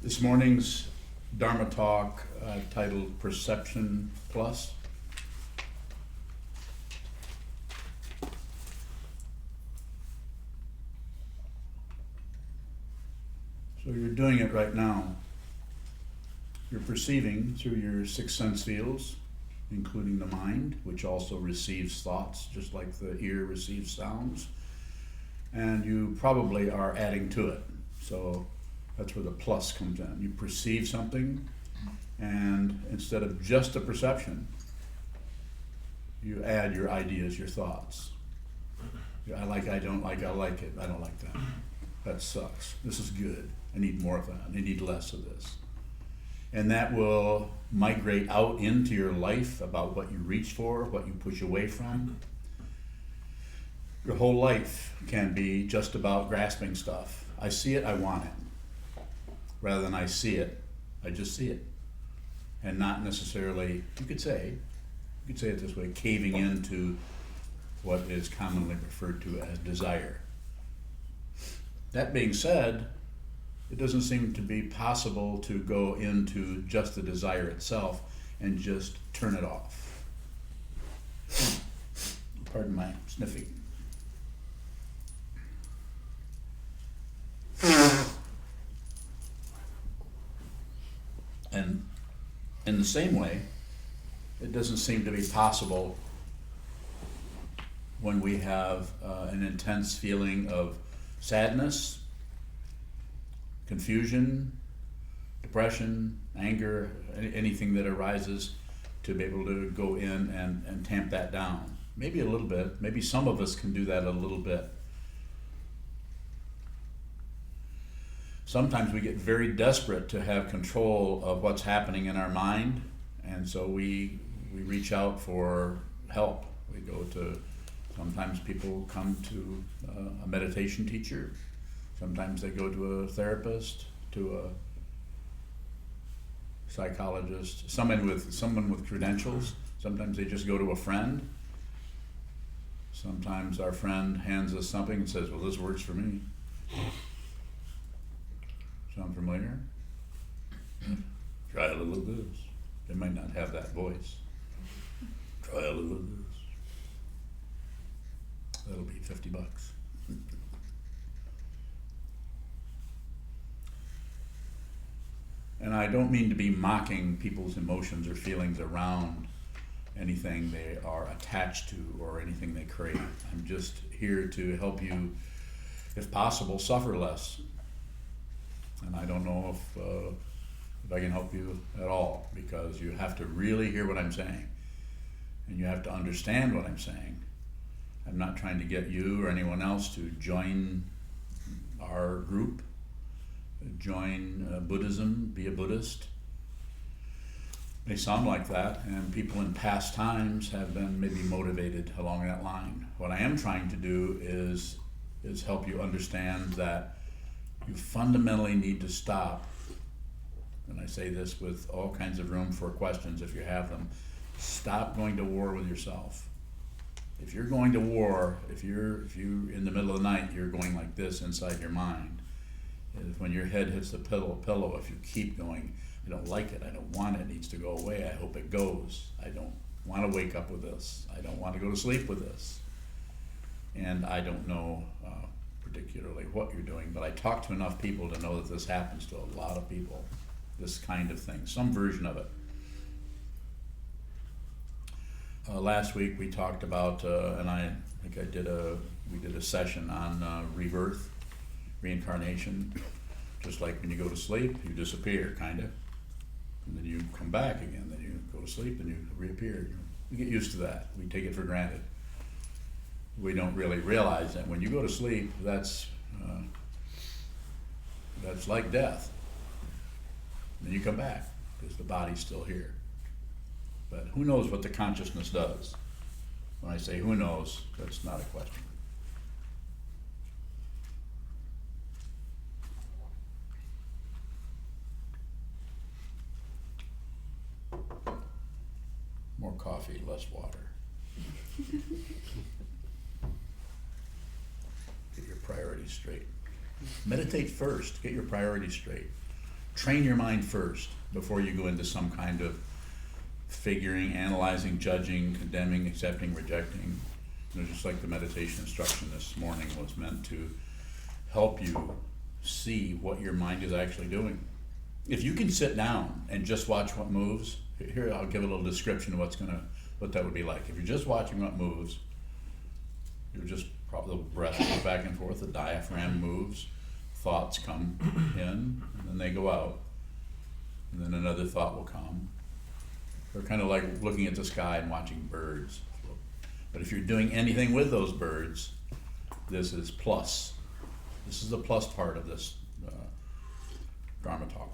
This morning's Dharma talk titled Perception Plus. So you're doing it right now. You're perceiving through your six sense fields, including the mind, which also receives thoughts, just like the ear receives sounds. And you probably are adding to it. So that's where the plus comes in. You perceive something, and instead of just a perception, you add your ideas, your thoughts. I like, I don't like, I like it, I don't like that. That sucks. This is good. I need more of that. I need less of this. And that will migrate out into your life about what you reach for, what you push away from. Your whole life can be just about grasping stuff. I see it, I want it. Rather than I see it, I just see it. And not necessarily, you could say it this way, caving into what is commonly referred to as desire. That being said, it doesn't seem to be possible to go into just the desire itself and just turn it off. Pardon my sniffing. And in the same way, it doesn't seem to be possible when we have an intense feeling of sadness, confusion, depression, anger, anything that arises, to be able to go in and tamp that down. Maybe a little bit. Maybe some of us can do that a little bit. Sometimes we get very desperate to have control of what's happening in our mind, and so we reach out for help. We go to, sometimes people come to a meditation teacher. Sometimes they go to a therapist, to a psychologist, someone with credentials. Sometimes they just go to a friend. Sometimes our friend hands us something and says, well, this works for me. Sound familiar? Try a little of this. They might not have that voice. Try a little of this. That'll be $50. And I don't mean to be mocking people's emotions or feelings around anything they are attached to or anything they crave. I'm just here to help you, if possible, suffer less. And I don't know if I can help you at all, because you have to really hear what I'm saying. And you have to understand what I'm saying. I'm not trying to get you or anyone else to join our group, join Buddhism, be a Buddhist. It may sound like that, and people in past times have been maybe motivated along that line. What I am trying to do is help you understand that you fundamentally need to stop, and I say this with all kinds of room for questions if you have them, stop going to war with yourself. If you're going to war, if you in the middle of the night, you're going like this inside your mind. If when your head hits the pillow, if you keep going, I don't like it, I don't want it, it needs to go away, I hope it goes. I don't want to wake up with this. I don't want to go to sleep with this. And I don't know particularly what you're doing, but I talk to enough people to know that this happens to a lot of people, this kind of thing, some version of it. Last week we talked about, and I think we did a session on rebirth, reincarnation. Just like when you go to sleep, you disappear, kind of, and then you come back again. Then you go to sleep and you reappear. We get used to that. We take it for granted. We don't really realize that when you go to sleep, that's like death. And then you come back because the body's still here. But who knows what the consciousness does? When I say who knows, that's not a question. More coffee, less water. Get your priorities straight. Meditate first. Get your priorities straight. train your mind first before you go into some kind of figuring, analyzing, judging, condemning, accepting, rejecting. Just like the meditation instruction this morning was meant to help you see what your mind is actually doing. If you can sit down and just watch what moves, here I'll give a little description of what that would be like. If you're just watching what moves, you're just probably the breath goes back and forth, the diaphragm moves, thoughts come in, and then they go out, and then another thought will come. They're kind of like looking at the sky and watching birds. But if you're doing anything with those birds, this is plus. This is the plus part of this Dharma talk.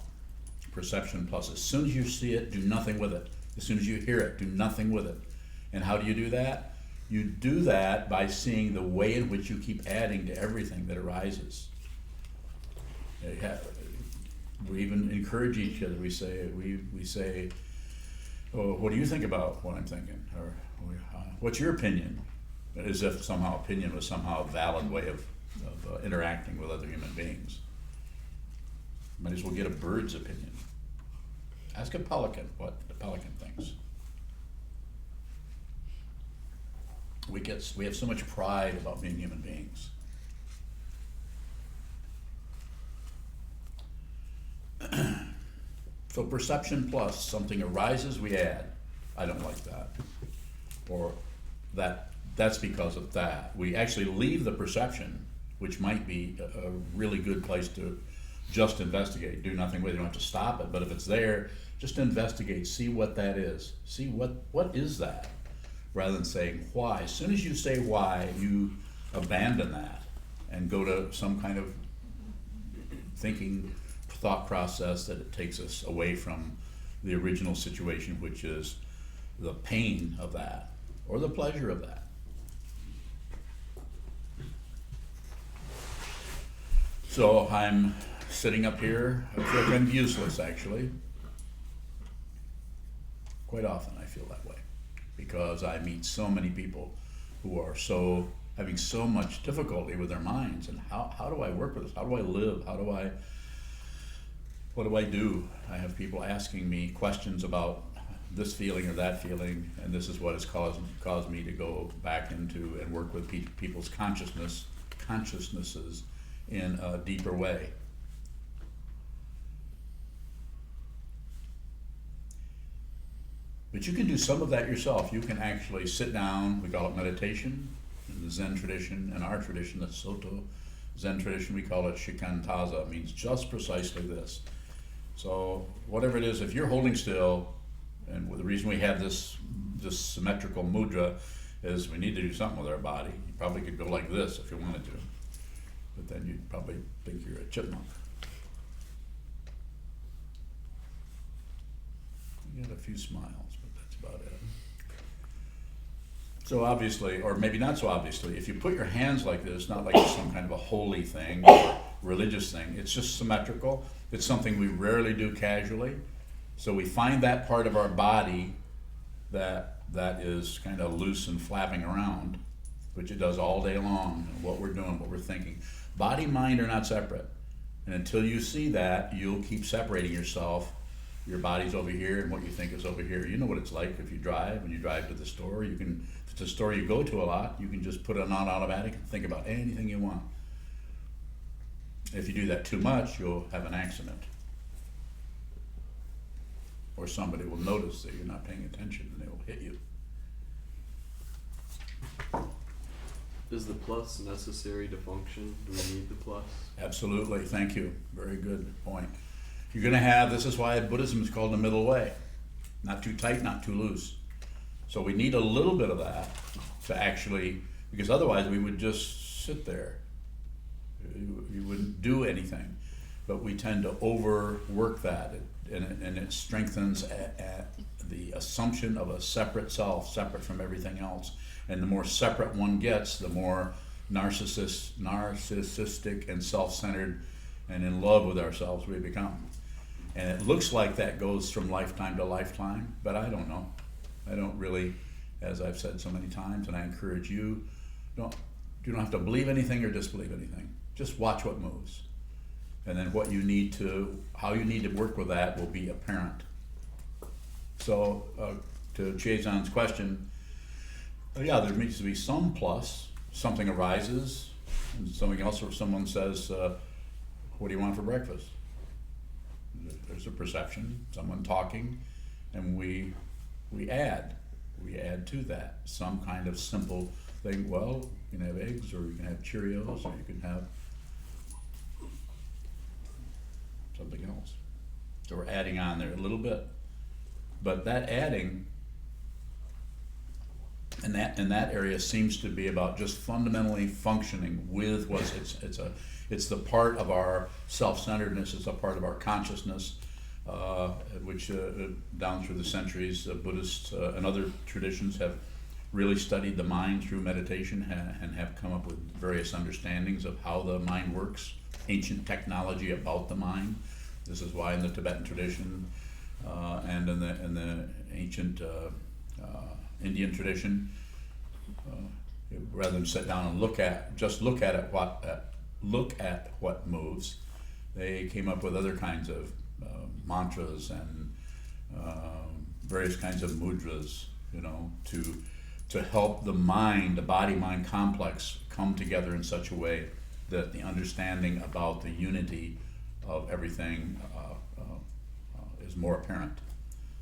Perception plus. As soon as you see it, do nothing with it. As soon as you hear it, do nothing with it. And how do you do that? You do that by seeing the way in which you keep adding to everything that arises. We even encourage each other. We say, oh, what do you think about what I'm thinking? Or what's your opinion? As if somehow opinion was somehow a valid way of interacting with other human beings. Might as well get a bird's opinion. Ask a pelican what the pelican thinks. We have so much pride about being human beings. So perception plus, something arises, we add. I don't like that. Or that's because of that. We actually leave the perception, which might be a really good place to just investigate. Do nothing with it. You don't have to stop it, but if it's there, just investigate, see what that is. See what is that, rather than saying why. As soon as you say why, you abandon that and go to some kind of thinking thought process that it takes us away from the original situation, which is the pain of that or the pleasure of that. So I'm sitting up here, I feel kind of useless actually. Quite often I feel that way because I meet so many people who are having so much difficulty with their minds, and how do I work with this? How do I live? What do I do? I have people asking me questions about this feeling or that feeling, and this is what has caused me to go back into and work with people's consciousnesses in a deeper way. But you can do some of that yourself. You can actually sit down, we call it meditation, in the Zen tradition, in our tradition, the Soto Zen tradition, we call it shikantaza. It means just precisely this. So whatever it is, if you're holding still, and the reason we have this symmetrical mudra is we need to do something with our body. You probably could go like this if you wanted to, but then you'd probably think you're a chipmunk. You got a few smiles, but that's about it. So obviously, or maybe not so obviously, if you put your hands like this, not like some kind of a holy thing or religious thing, it's just symmetrical. It's something we rarely do casually. So we find that part of our body that is kind of loose and flapping around, which it does all day long, and what we're doing, what we're thinking. Body, mind are not separate. And until you see that, you'll keep separating yourself. Your body's over here and what you think is over here. You know what it's like if you drive. When you drive to the store, if it's a store you go to a lot, you can just put it on automatic and think about anything you want. If you do that too much, you'll have an accident. Or somebody will notice that you're not paying attention and they will hit you. Is the plus necessary to function? Do we need the plus? Absolutely, thank you. Very good point. You're going to have, this is why Buddhism is called the middle way. Not too tight, not too loose. So we need a little bit of that to actually, because otherwise we would just sit there. You wouldn't do anything. But we tend to overwork that, and it strengthens the assumption of a separate self, separate from everything else. And the more separate one gets, the more narcissistic and self-centered and in love with ourselves we become. And it looks like that goes from lifetime to lifetime, but I don't know. I don't really, as I've said so many times, and I encourage you, you don't have to believe anything or disbelieve anything. Just watch what moves. And then how you need to work with that will be apparent. So, to Chazon's question, yeah, there needs to be some plus. Something arises, and something else, or someone says, what do you want for breakfast? There's a perception, someone talking, and we add to that some kind of simple thing. Well, you can have eggs, or you can have Cheerios, or you can have something else. So we're adding on there a little bit, but that adding in that area seems to be about just fundamentally functioning with what's it's the part of our self-centeredness. It's a part of our consciousness, which down through the centuries, Buddhists and other traditions have really studied the mind through meditation and have come up with various understandings of how the mind works, ancient technology about the mind. This is why in the Tibetan tradition and in the ancient Indian tradition, rather than sit down and look at what moves, they came up with other kinds of mantras and various kinds of mudras, to help the mind, the body-mind complex, come together in such a way that the understanding about the unity of everything is more apparent.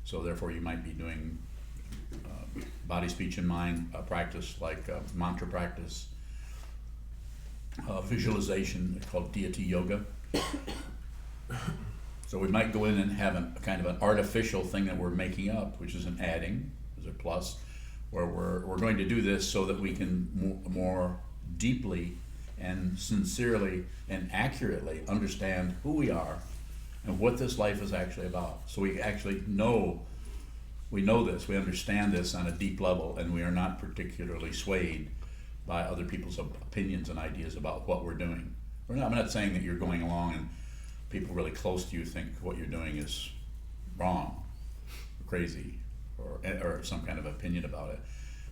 So therefore you might be doing body, speech, and mind practice, like mantra practice, visualization called deity yoga. So we might go in and have a kind of an artificial thing that we're making up, which is an adding, is a plus, where we're going to do this so that we can more deeply and sincerely and accurately understand who we are and what this life is actually about. So we actually know, we understand this on a deep level, and we are not particularly swayed by other people's opinions and ideas about what we're doing. I'm not saying that you're going along and people really close to you think what you're doing is wrong, or crazy, or some kind of opinion about it.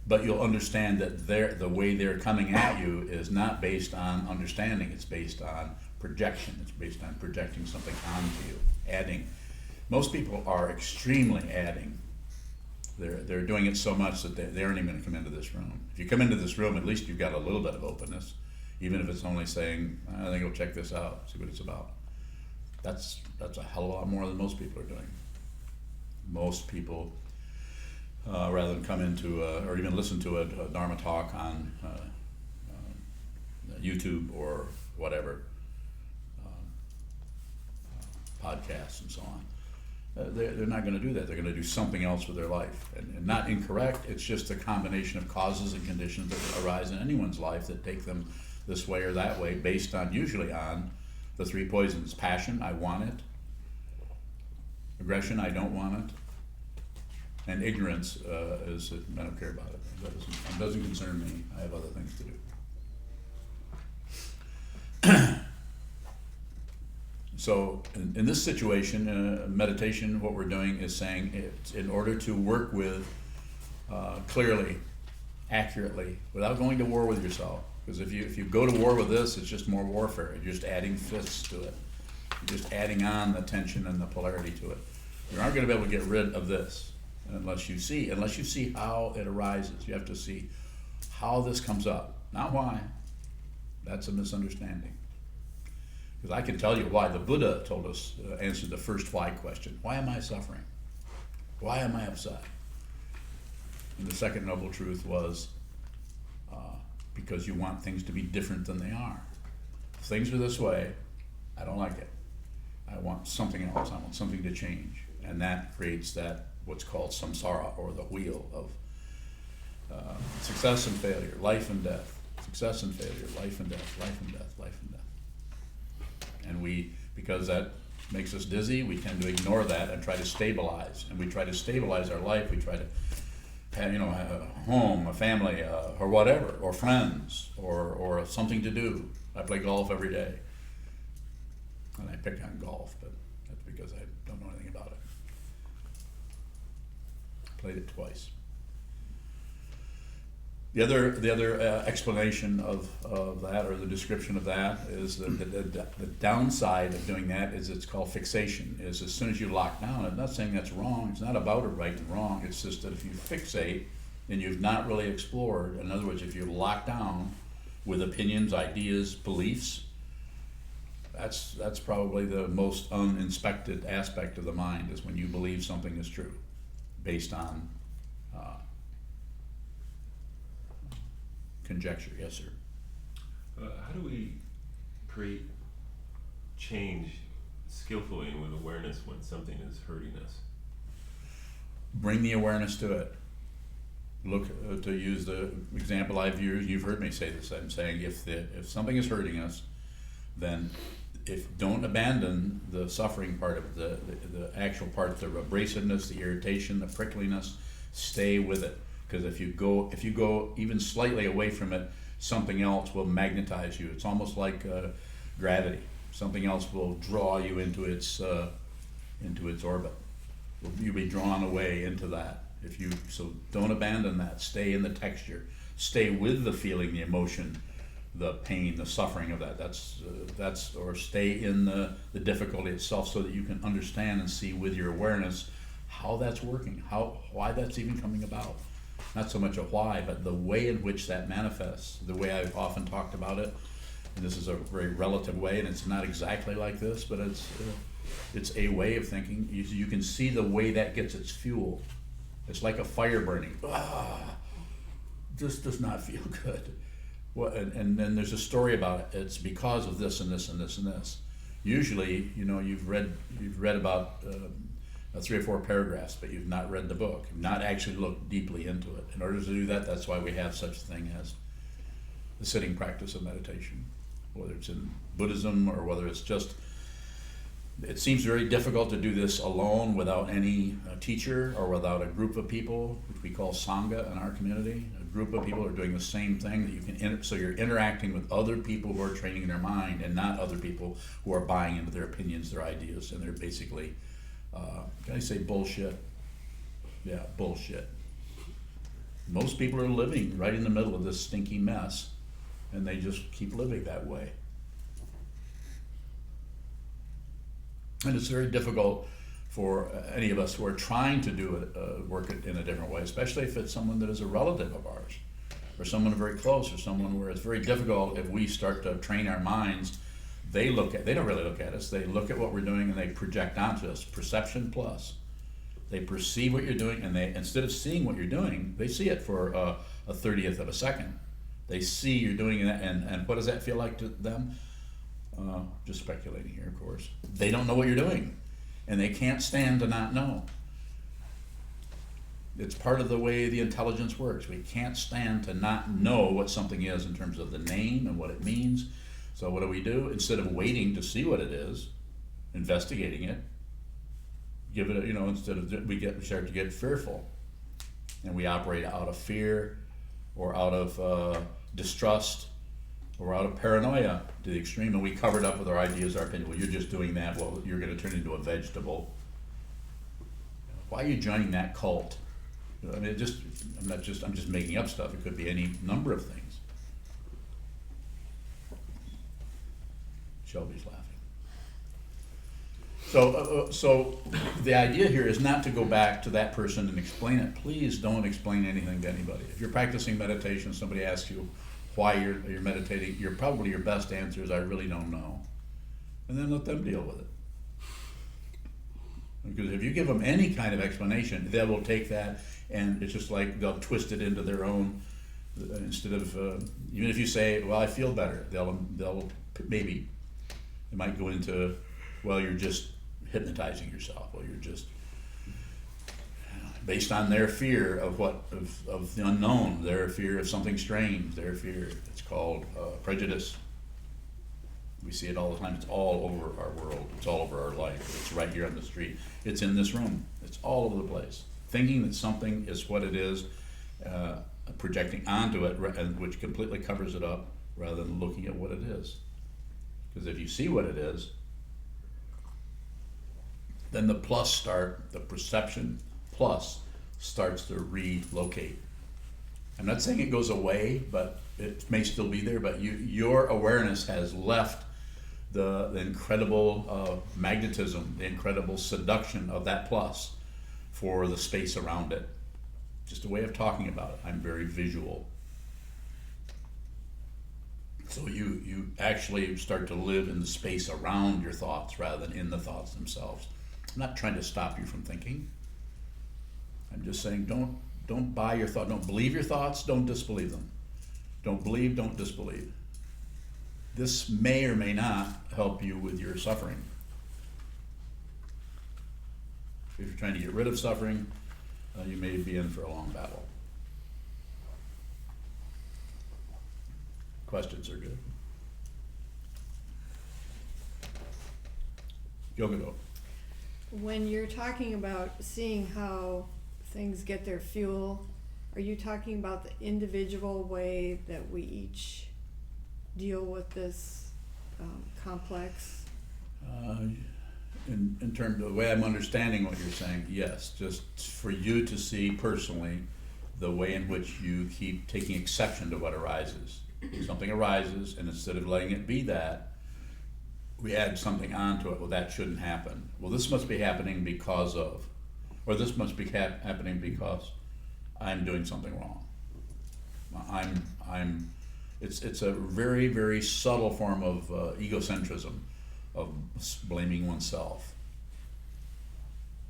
But you'll understand that the way they're coming at you is not based on understanding, it's based on projection. It's based on projecting something onto you, adding. Most people are extremely adding. They're doing it so much that they aren't even going to come into this room. If you come into this room, at least you've got a little bit of openness, even if it's only saying, I think I'll check this out, see what it's about. That's a hell of a lot more than most people are doing. Most people, rather than come into or even listen to a Dharma talk on YouTube or whatever, podcasts and so on, they're not going to do that. They're going to do something else with their life. And not incorrect, it's just a combination of causes and conditions that arise in anyone's life that take them this way or that way, based on, usually on, the three poisons. Passion, I want it. Aggression, I don't want it. And ignorance is, I don't care about it. It doesn't concern me. I have other things to do. So in this situation, meditation, what we're doing is saying, it's in order to work with clearly, accurately, without going to war with yourself. Because if you go to war with this, it's just more warfare. You're just adding fists to it. You're just adding on the tension and the polarity to it. You aren't going to be able to get rid of this unless you see how it arises. You have to see how this comes up, not why. That's a misunderstanding. Because I can tell you why. The Buddha told us, answered the first why question. Why am I suffering? Why am I upset? And the second noble truth was, because you want things to be different than they are. If things are this way, I don't like it. I want something else. I want something to change. And that creates that, what's called samsara, or the wheel of success and failure, life and death, success and failure, life and death, life and death, life and death. And because that makes us dizzy, we tend to ignore that and try to stabilize. And we try to stabilize our life. We try to have a home, a family, or whatever, or friends, or something to do. I play golf every day. And I pick on golf, but that's because I don't know anything about it. Played it twice. The other explanation of that, or the description of that, is that the downside of doing that is it's called fixation. Is as soon as you lock down, I'm not saying that's wrong. It's not about a right and wrong. It's just that if you fixate, then you've not really explored. In other words, if you're locked down with opinions, ideas, beliefs, that's probably the most uninspected aspect of the mind, is when you believe something is true, based on conjecture. Yes, sir. How do we create change skillfully and with awareness when something is hurting us? Bring the awareness to it. Look, to use the example I've used, you've heard me say this. I'm saying if something is hurting us, then don't abandon the suffering part of the actual part, the abrasiveness, the irritation, the prickliness. Stay with it, because if you go even slightly away from it, something else will magnetize you. It's almost like gravity. Something else will draw you into its orbit. You'll be drawn away into that. So don't abandon that. Stay in the texture. Stay with the feeling, the emotion, the pain, the suffering of that. Or stay in the difficulty itself, so that you can understand and see with your awareness how that's working, why that's even coming about. Not so much a why, but the way in which that manifests. The way I've often talked about it, and this is a very relative way, and it's not exactly like this, but it's a way of thinking. You can see the way that gets its fuel. It's like a fire burning. This does not feel good. Well, and then there's a story about it. It's because of this and this and this and this. Usually, you've read about 3 or 4 paragraphs, but you've not read the book. You've not actually looked deeply into it. In order to do that, that's why we have such a thing as the sitting practice of meditation, whether it's in Buddhism or whether it's just. It seems very difficult to do this alone without any teacher or without a group of people, which we call Sangha in our community. A group of people are doing the same thing that you can. So you're interacting with other people who are training their mind, and not other people who are buying into their opinions, their ideas, and they're basically, can I say bullshit? Yeah, bullshit. Most people are living right in the middle of this stinky mess, and they just keep living that way. And it's very difficult for any of us who are trying to do it, work it in a different way, especially if it's someone that is a relative of ours, or someone very close, or someone where it's very difficult if we start to train our minds. They don't really look at us. They look at what we're doing and they project onto us. Perception plus. They perceive what you're doing, and they, instead of seeing what you're doing, they see it for a 30th of a second. They see you're doing that, and what does that feel like to them? Just speculating here, of course. They don't know what you're doing, and they can't stand to not know. It's part of the way the intelligence works. We can't stand to not know what something is in terms of the name and what it means. So what do? Instead of waiting to see what it is, investigating it, give it we start to get fearful, and we operate out of fear, or out of distrust, or out of paranoia to the extreme, and we cover it up with our ideas, our opinion. Well, you're just doing that. Well, you're going to turn into a vegetable. Why are you joining that cult? I mean, I'm just making up stuff. It could be any number of things. Shelby's laughing. So the idea here is not to go back to that person and explain it. Please don't explain anything to anybody. If you're practicing meditation, somebody asks you why you're meditating, your best answer is, I really don't know. And then let them deal with it. Because if you give them any kind of explanation, they will take that, and it's just like they'll twist it into their own, instead of, even if you say, well, I feel better, they'll maybe, it might go into, well, you're just hypnotizing yourself, or you're just, based on their fear of of the unknown, their fear of something strange, their fear. It's called prejudice. We see it all the time. It's all over our world. It's all over our life. It's right here on the street. It's in this room. It's all over the place. Thinking that something is what it is, projecting onto it, which completely covers it up, rather than looking at what it is. Because if you see what it is, then the perception plus starts to relocate. I'm not saying it goes away, but it may still be there, but your awareness has left the incredible magnetism, the incredible seduction of that plus for the space around it. Just a way of talking about it. I'm very visual. So you actually start to live in the space around your thoughts rather than in the thoughts themselves. I'm not trying to stop you from thinking. I'm just saying don't buy your thought. Don't believe your thoughts. Don't disbelieve them. Don't believe. Don't disbelieve. This may or may not help you with your suffering. If you're trying to get rid of suffering, you may be in for a long battle. Questions are good. Yogido. When you're talking about seeing how things get their fuel, are you talking about the individual way that we each deal with this complex? In terms of the way I'm understanding what you're saying, yes, just for you to see personally the way in which you keep taking exception to what arises. Something arises, and instead of letting it be that, we add something onto it. Well, that shouldn't happen. Well, this must be happening because of, or this must be happening because I'm doing something wrong. It's a very, very subtle form of egocentrism, of blaming oneself.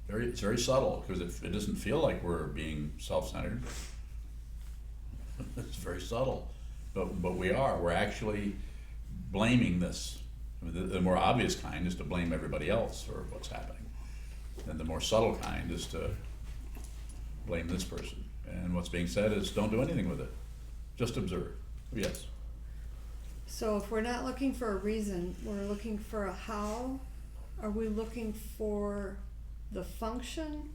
It's very subtle, because it doesn't feel like we're being self-centered. It's very subtle, but we are. We're actually blaming this. I mean, the more obvious kind is to blame everybody else for what's happening, and the more subtle kind is to blame this person. And what's being said is, don't do anything with it. Just observe. Yes. So if we're not looking for a reason, we're looking for a how. Are we looking for the function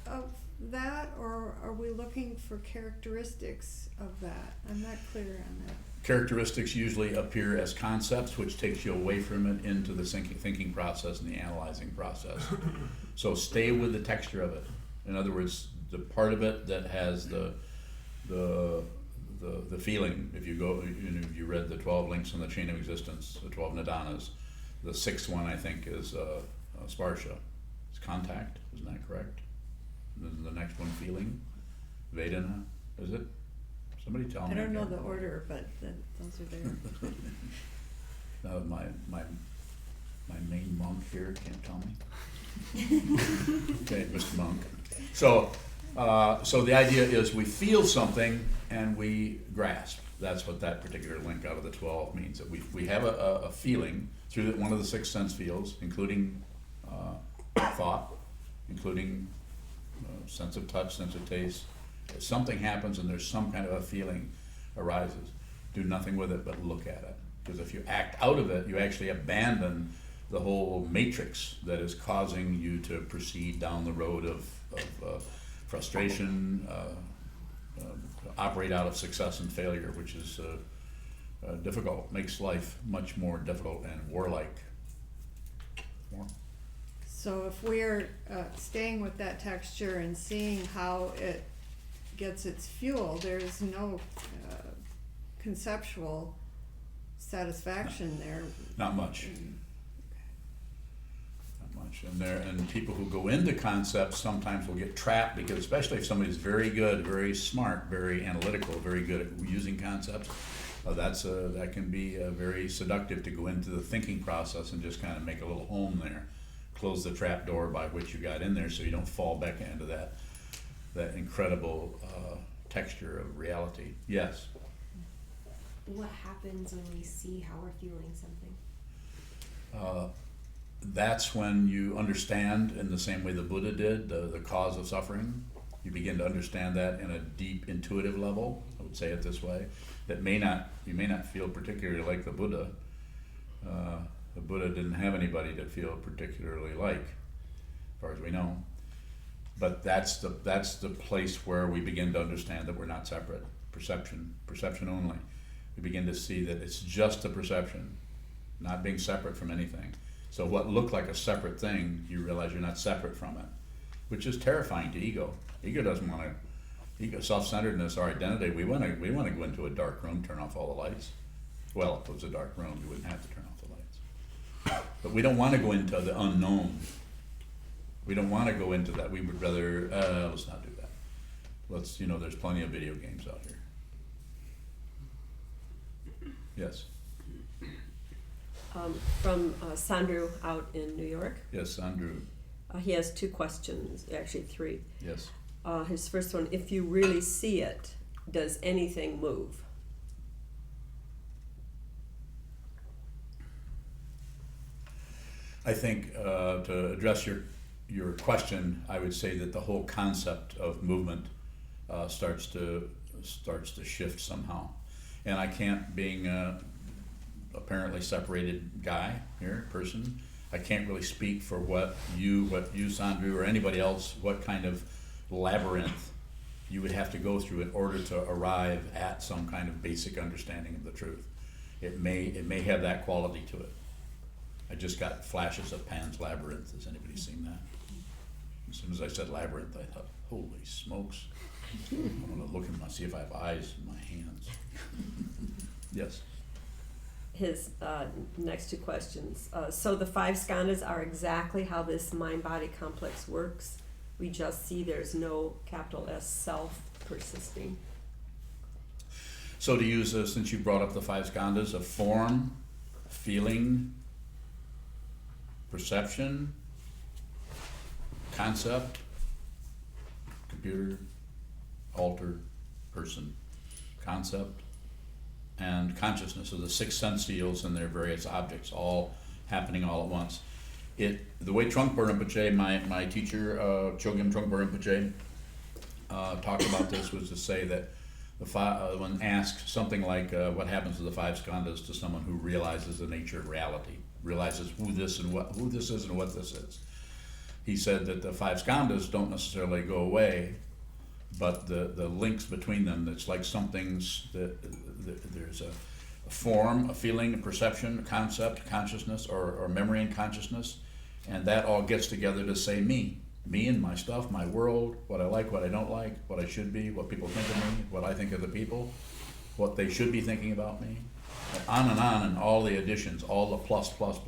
of that, or are we looking for characteristics of that? I'm not clear on that. Characteristics usually appear as concepts, which takes you away from it into the thinking process and the analyzing process. So stay with the texture of it. In other words, the part of it that has the feeling. If you go, if you read the 12 links in the chain of existence, the 12 nidanas, the sixth one I think is sparsha. It's contact. Isn't that correct? The next one, feeling. Vedana, is it? Somebody tell me. I don't know the order, but those are there. No, my main monk here can't tell me. Okay, Mr. Monk. So the idea is we feel something and we grasp. That's what that particular link out of the 12 means. That we have a feeling through one of the six sense fields, including thought, including sense of touch, sense of taste. If something happens and there's some kind of a feeling arises, do nothing with it but look at it. Because if you act out of it, you actually abandon the whole matrix that is causing you to proceed down the road of frustration, operate out of success and failure, which is difficult, makes life much more difficult and warlike. More. So if we're staying with that texture and seeing how it gets its fuel, there's no conceptual satisfaction there. Not much. Not much. And people who go into concepts sometimes will get trapped, because especially if somebody's very good, very smart, very analytical, very good at using concepts, that can be very seductive to go into the thinking process and just kind of make a little home there. Close the trap door by which you got in there, so you don't fall back into that incredible texture of reality. Yes? What happens when we see how we're feeling something? That's when you understand, in the same way the Buddha did, the cause of suffering. You begin to understand that in a deep intuitive level, I would say it this way. That you may not feel particularly like the Buddha. The Buddha didn't have anybody to feel particularly like, as far as we know. But that's the place where we begin to understand that we're not separate. Perception only. We begin to see that it's just a perception, not being separate from anything. So what looked like a separate thing, you realize you're not separate from it, which is terrifying to ego. Ego doesn't want to ego, self-centeredness, our identity. We want to go into a dark room, turn off all the lights. Well, if it was a dark room, you wouldn't have to turn off the lights. But we don't want to go into the unknown. We don't want to go into that. We would rather, let's not do that. Let's, there's plenty of video games out here. Yes, From Sandru out in New York. yes, Andrew, He has 2 questions, actually 3. yes. His first one, if you really see it, does anything move? I think to address your question, I would say that the whole concept of movement starts to shift somehow, and I can't, being a apparently separated guy here, person, I can't really speak for what you, Sandru, or anybody else, what kind of labyrinth you would have to go through in order to arrive at some kind of basic understanding of the truth. It may have that quality to it. I just got flashes of Pan's Labyrinth. Has anybody seen that? As soon as I said labyrinth, I thought, holy smokes. I'm gonna look and see if I have eyes in my hands. Yes. His next 2 questions. So the 5 skandhas are exactly how this mind-body complex works. We just see there's no capital S self persisting. So to use, since you brought up the 5 skandhas, of form, feeling, perception, concept, computer, alter, person, concept, and consciousness of the 6 sense fields and their various objects, all happening all at once. The way Trungpa Rinpoche, my teacher, Chogyam Trungpa Rinpoche, talked about this was to say that when asked something like what happens to the 5 skandhas to someone who realizes the nature of reality, realizes who this is and what this is. He said that the 5 skandhas don't necessarily go away, but the links between them, it's like something's, there's a form, a feeling, a perception, a concept, consciousness, or memory and consciousness, and that all gets together to say me and my stuff, my world, what I like, what I don't like, what I should be, what people think of me, what I think of the people, what they should be thinking about me, and on, and all the additions, all the plus that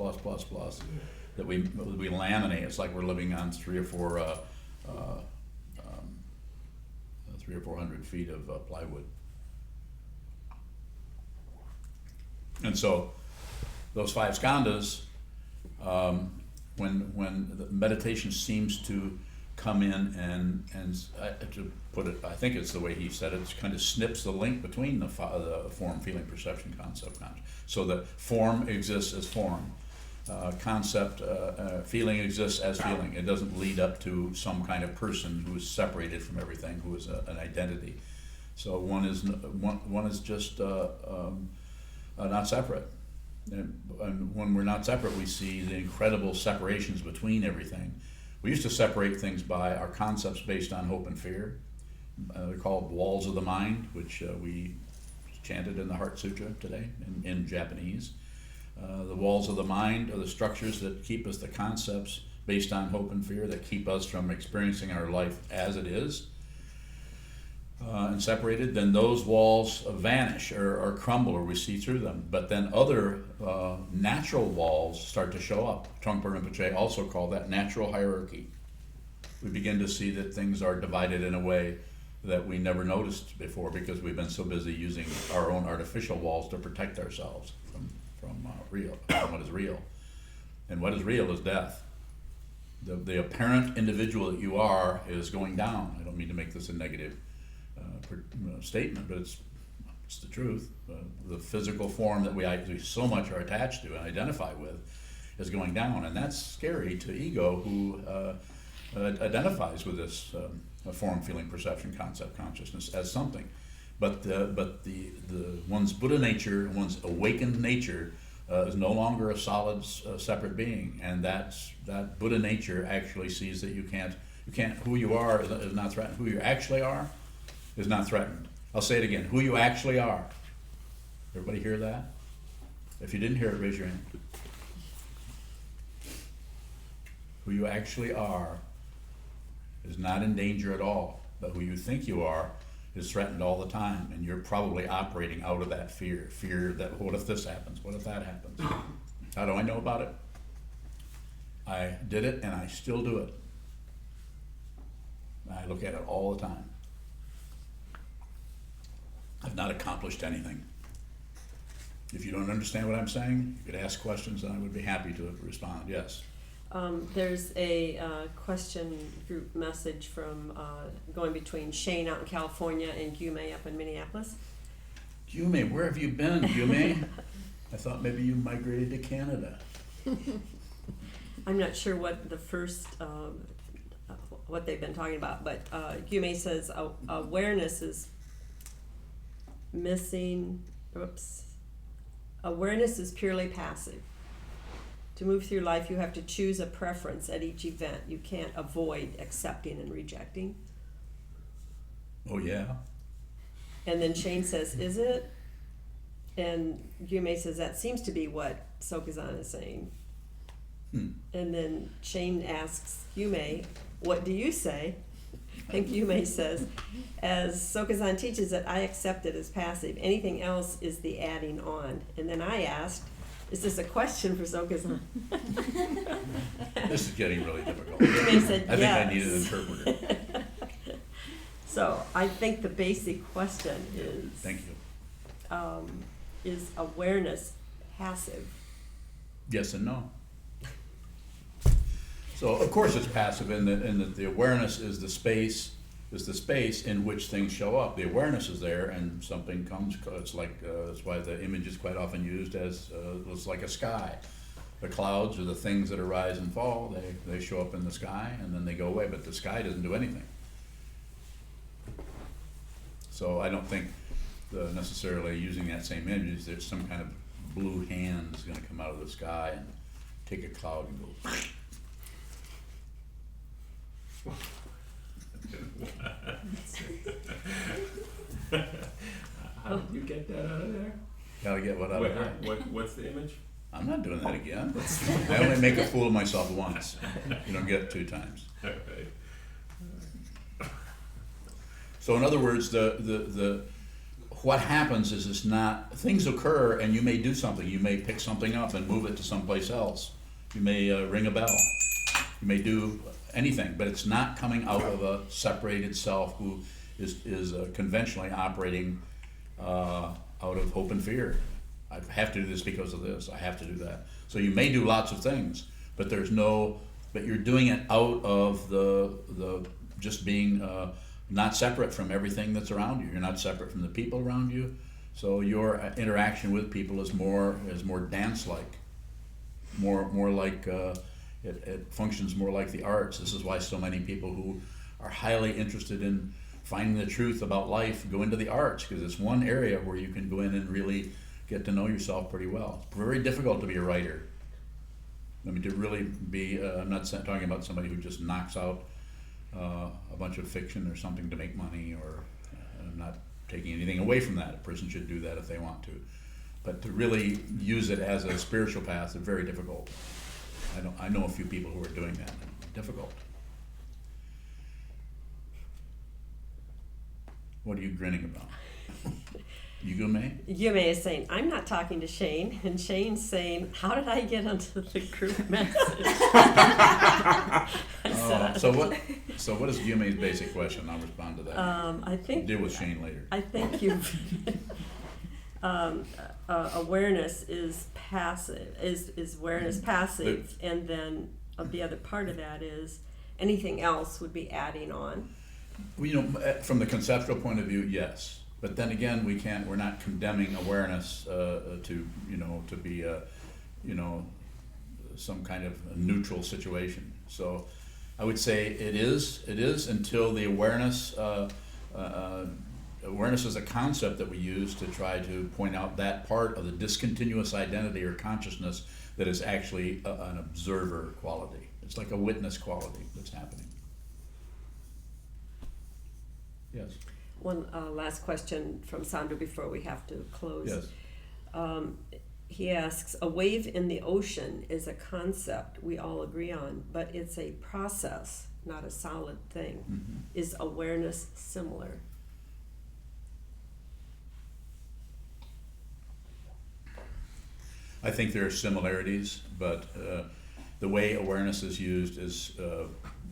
we laminate. It's like we're living on 300 or 400 feet of plywood. And so those 5 skandhas, when the meditation seems to come in and to put it, I think it's the way he said it, it kind of snips the link between the form, feeling, perception, concept, conscious. So that form exists as form, concept, feeling exists as feeling. It doesn't lead up to some kind of person who is separated from everything, who is an identity. So one is just not separate. And when we're not separate, we see the incredible separations between everything. We used to separate things by our concepts based on hope and fear. They're called walls of the mind, which we chanted in the Heart Sutra today in Japanese. The walls of the mind are the structures that keep us, the concepts based on hope and fear that keep us from experiencing our life as it is. And separated, then those walls vanish or crumble, or we see through them. But then other natural walls start to show up. Trungpa Rinpoche also called that natural hierarchy. We begin to see that things are divided in a way that we never noticed before because we've been so busy using our own artificial walls to protect ourselves from what is real. And what is real is death. The apparent individual that you are is going down. I don't mean to make this a negative statement, but it's the truth. The physical form that we so much are attached to and identify with is going down, and that's scary to ego, who identifies with this form, feeling, perception, concept, consciousness as something. But the one's Buddha nature, one's awakened nature, is no longer a solid, separate being, and that Buddha nature actually sees that you can't. Who you are is not threatened. Who you actually are is not threatened. I'll say it again. Who you actually are. Everybody hear that? If you didn't hear it, raise your hand. Who you actually are is not in danger at all. but who you think you are is threatened all the time, and you're probably operating out of that fear that what if this happens, what if that happens? How do I know about it? I did it and I still do it. I look at it all the time. I've not accomplished anything. If you don't understand what I'm saying, you could ask questions and I would be happy to respond, yes. There's a question group message from going between Shane out in California and Gume up in Minneapolis. Gume, where have you been, Gume? I thought maybe you migrated to Canada. I'm not sure what the first, what they've been talking about, but Gume says awareness is missing, awareness is purely passive. To move through life, you have to choose a preference at each event. You can't avoid accepting and rejecting. Oh, yeah? And then Shane says, is it? And Gume says, that seems to be what Sokuzan is saying. And then Shane asks Gume, what do you say? And Gume says, as Sokuzan teaches it, I accept it as passive. Anything else is the adding on. And then I asked, is this a question for Sokuzan? This is getting really difficult. Gume said, I think yes. I need an interpreter. So I think the basic question is, Thank you. Is awareness passive? Yes and no. So of course it's passive in that the awareness is the space in which things show up. The awareness is there and something comes. It's like that's why the image is quite often used as it's like a sky. The clouds are the things that arise and fall. They show up in the sky and then they go away, but the sky doesn't do anything. So I don't think necessarily using that same image, there's some kind of blue hand is going to come out of the sky and take a cloud and go. How did you get that out of there? Gotta get what out of that. What's the image? I'm not doing that again. I only make a fool of myself once. You don't get it 2 times. Okay. So in other words, the what happens is it's not, things occur and you may do something. You may pick something up and move it to someplace else. You may ring a bell. You may do anything, but it's not coming out of a separated self who is conventionally operating out of hope and fear. I have to do this because of this. I have to do that. So you may do lots of things, but but you're doing it out of the just being not separate from everything that's around you. You're not separate from the people around you. So your interaction with people is more dance-like, more like it functions more like the arts. This is why so many people who are highly interested in finding the truth about life go into the arts, because it's one area where you can go in and really get to know yourself pretty well. It's very difficult to be a writer. I mean, to really be, I'm not talking about somebody who just knocks out a bunch of fiction or something to make money, or I'm not taking anything away from that. A person should do that if they want to. But to really use it as a spiritual path is very difficult. I know a few people who are doing that. Difficult. What are you grinning about? You go, May? Gume is saying, I'm not talking to Shane, and Shane's saying, how did I get onto the group message? So what is Gume's basic question? I'll respond to that. I think Deal with Shane later. I think you've awareness is passive. Is awareness passive, and then the other part of that is anything else would be adding on. Well, from the conceptual point of view, yes. But then again, we're not condemning awareness to be some kind of neutral situation. So I would say it is until the awareness is a concept that we use to try to point out that part of the discontinuous identity or consciousness that is actually an observer quality. It's like a witness quality that's happening. Yes. One last question from Sandro before we have to close. Yes. He asks, a wave in the ocean is a concept we all agree on, but it's a process, not a solid thing. Mhm. Is awareness similar? I think there are similarities, but the way awareness is used is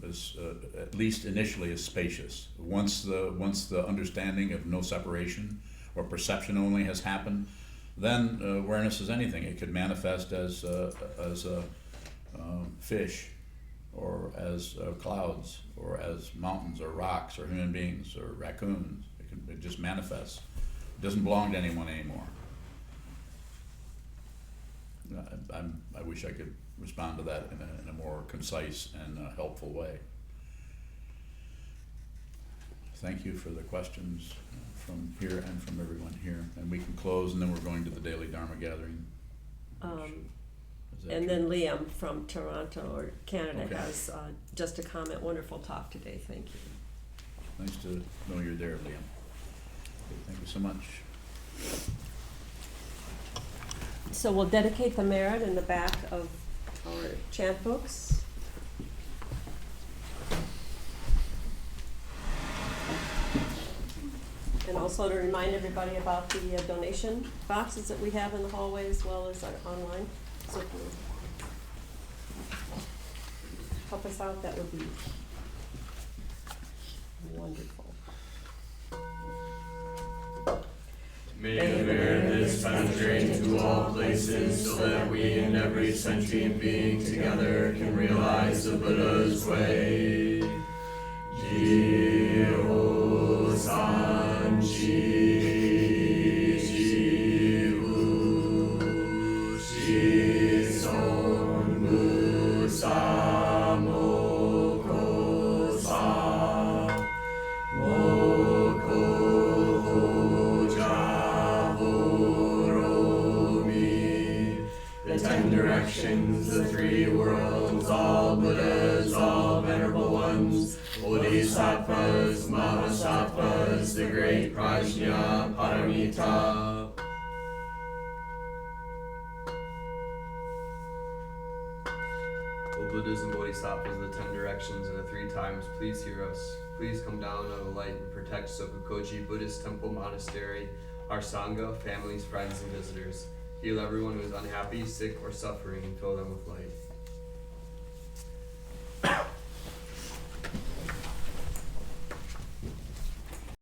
at least initially is spacious. Once the understanding of no separation or perception only has happened, then awareness is anything. It could manifest as a fish, or as clouds, or as mountains, or rocks, or human beings, or raccoons. It just manifests. It doesn't belong to anyone anymore. I wish I could respond to that in a more concise and helpful way. Thank you for the questions from here and from everyone here. And we can close, and then we're going to the daily Dharma gathering. Is that And true? then Liam from Toronto or Canada Okay. has just a comment. Wonderful talk today. Thank you. Nice to know you're there, Liam. Okay, thank you so much. So we'll dedicate the merit in the back of our chant books. And also to remind everybody about the donation boxes that we have in the hallway as well as our online. So if you help us out, that would be wonderful. May the awareness penetrate to all places, so that we and every sentient being together can realize the Buddha's way. Ji-ho san ji ji-hu shi-son mu-sa-mo-ko-sa mo-ko-ho-ja-ho-ro-mi. The 10 directions, the 3 worlds, all Buddhas, all venerable ones, Bodhisattvas, Mahasattvas, the great Prajna Paramita. O Buddhas and Bodhisattvas, the 10 directions and the 3 times, please hear us. Please come down out of the light and protect Sokukoji Buddhist Temple Monastery, our Sangha, families, friends, and visitors. Heal everyone who is unhappy, sick, or suffering, and fill them with light.